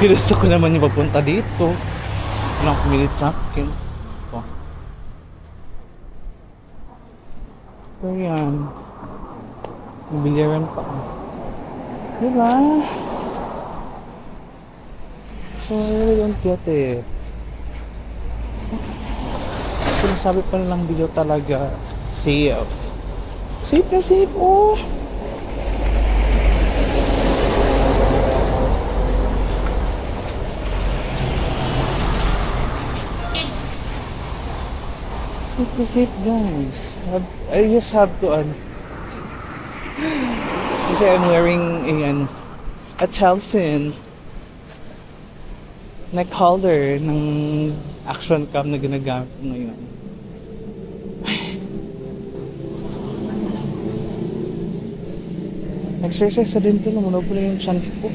Ginusto ko naman yung papunta dito. Walang pumilit sa akin. Ito. So yan. Mobilyaran pa. Diba? So I really don't get it. Sinasabi pa lang video talaga safe. Safe na safe, oh. Safe na safe, guys. I just have to, kasi I'm wearing a Telsin neck holder ng action cam na ginagamit ko ngayon. Exercise na din to, namunog ko na yung chan ko.